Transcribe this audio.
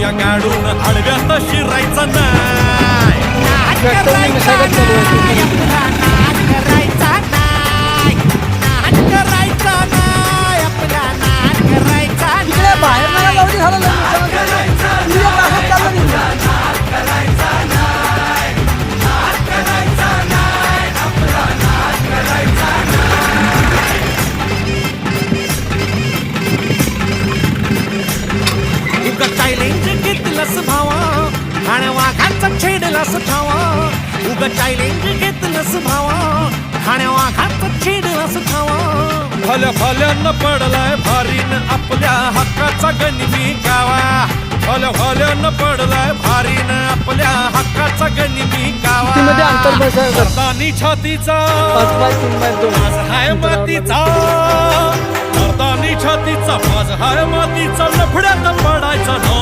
या गाडून आडव्यात शिरायचं नाही. बाहेर मला जाऊ दे झालं चॅलेंज घेतलंस भावा आणि वाघाचा छेडलास ठावा. उगा चॅलेंज घेतलंस भावा आणि वाघाचा छेडलास ठावा. भल्या भल्यानं पडलाय भारीन आपल्या हक्काचा गनिमी गावा. भल्या भल्यानं पडलाय भारीन आपल्या हक्काचा गनिमी गावा. मर्दानी छातीचा माझ हाय मातीचा. मर्दानी छातीचा माझ हाय मातीचा. लफड्यात पडायचा नो.